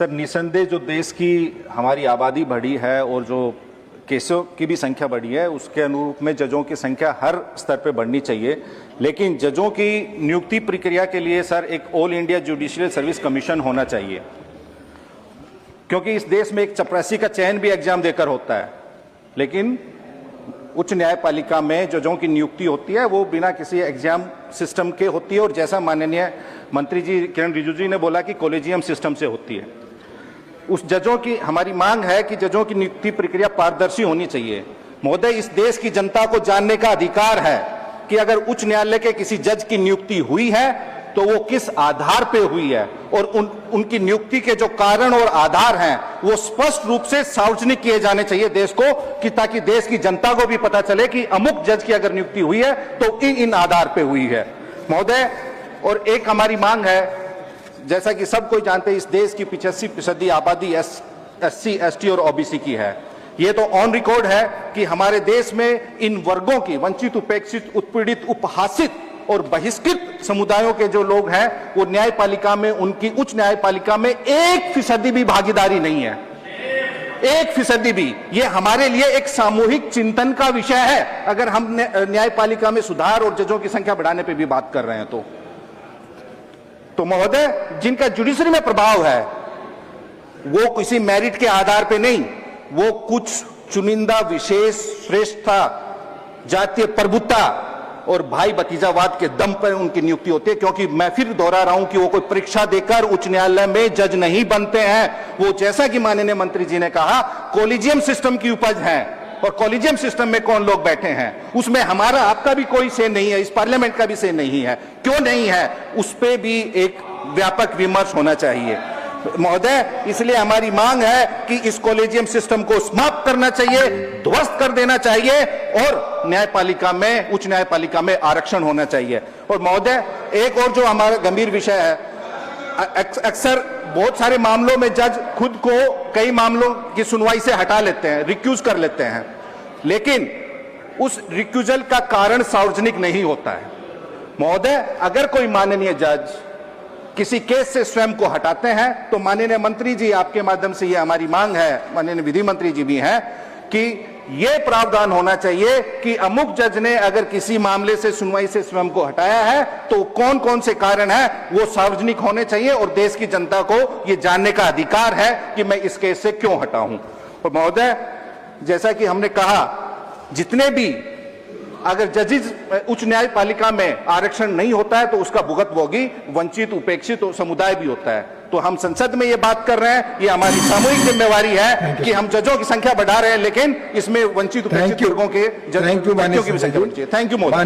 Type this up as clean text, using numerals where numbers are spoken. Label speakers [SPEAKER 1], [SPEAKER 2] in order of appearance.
[SPEAKER 1] Sir, निसंदेह जो देश की हमारी आबादी बढ़ी है और जो केसों की भी संख्या बढ़ी है, उसके अनुरूप में जजों की संख्या हर स्तर पे बढ़नी चाहिए। लेकिन जजों की नियुक्ति प्रक्रिया के लिए सर एक all India judicial service commission होना चाहिए, क्योंकि इस देश में एक चपरासी का चयन भी एग्जाम देकर होता है, लेकिन उच्च न्यायपालिका में जजों की नियुक्ति होती है वो बिना किसी एग्जाम सिस्टम के होती है, और जैसा माननीय मंत्री जी किरण रिजिजू जी ने बोला कि कॉलेजियम सिस्टम से होती है। उस जजों की हमारी मांग है कि जजों की नियुक्ति प्रक्रिया पारदर्शी होनी चाहिए। महोदय, इस देश की जनता को जानने का अधिकार है कि अगर उच्च न्यायालय के किसी जज की नियुक्ति हुई है तो वो किस आधार पे हुई है, और उनकी नियुक्ति के जो कारण और आधार हैं वो स्पष्ट रूप से सार्वजनिक किए जाने चाहिए देश को, कि ताकि देश की जनता को भी पता चले कि अमुक जज की अगर नियुक्ति हुई है तो इन आधार पे हुई है। महोदय, और एक हमारी मांग है, जैसा कि सब कोई जानते हैं इस देश की 85% आबादी SC, ST और OBC की है। ये तो ऑन रिकॉर्ड है कि हमारे देश में इन वर्गों की वंचित, उपेक्षित, उत्पीड़ित, उपहासित और बहिष्कृत समुदायों के जो लोग हैं वो न्यायपालिका में, उनकी उच्च न्यायपालिका में 1% भी भागीदारी नहीं है, 1% भी। ये हमारे लिए एक सामूहिक चिंतन का विषय है अगर हम न्यायपालिका में सुधार और जजों की संख्या बढ़ाने पर भी बात कर रहे हैं तो महोदय, जिनका जुडिशरी में प्रभाव है वो किसी मेरिट के आधार पे नहीं, वो कुछ चुनिंदा विशेष श्रेष्ठता, जातीय प्रभुता और भाई भतीजावाद के दम पर उनकी नियुक्ति होती है। क्योंकि मैं फिर दोहरा रहा हूं कि वो कोई परीक्षा देकर उच्च न्यायालय में जज नहीं बनते हैं। वो जैसा कि माननीय मंत्री जी ने कहा, कॉलेजियम सिस्टम की उपज है, और कॉलेजियम सिस्टम में कौन लोग बैठे हैं उसमें हमारा आपका भी कोई से नहीं है, इस पार्लियामेंट का भी से नहीं है। क्यों नहीं है, उस पे भी एक व्यापक विमर्श होना चाहिए महोदय। इसलिए हमारी मांग है कि इस कॉलेजियम सिस्टम को समाप्त करना चाहिए, ध्वस्त कर देना चाहिए, और न्यायपालिका में, उच्च न्यायपालिका में आरक्षण होना चाहिए। और महोदय, एक और जो हमारा गंभीर विषय है, अक्सर बहुत सारे मामलों में जज खुद को कई मामलों की सुनवाई से हटा लेते हैं, रिक्यूज कर लेते हैं, लेकिन उस रिक्यूजल का कारण सार्वजनिक नहीं होता है। महोदय, अगर कोई माननीय जज किसी केस से स्वयं को हटाते हैं तो माननीय मंत्री जी, आपके माध्यम से ये हमारी मांग है, माननीय विधि मंत्री जी भी हैं, कि ये प्रावधान होना चाहिए कि अमुक जज ने अगर किसी मामले से सुनवाई से स्वयं को हटाया है तो कौन कौन से कारण है वो सार्वजनिक होने चाहिए, और देश की जनता को ये जानने का अधिकार है कि मैं इस केस से क्यों हटा हूं। और महोदय, जैसा कि हमने कहा, जितने भी अगर जजेस उच्च न्यायपालिका में आरक्षण नहीं होता है तो उसका भुगतभोगी वंचित, उपेक्षित समुदाय भी होता है। तो हम संसद में ये बात कर रहे हैं, ये हमारी सामूहिक जिम्मेवारी है कि हम जजों की संख्या बढ़ा रहे हैं, लेकिन इसमें वंचित, उपेक्षित वर्गों के जजों की भी संख्या बढ़नी चाहिए। Thank you Modi.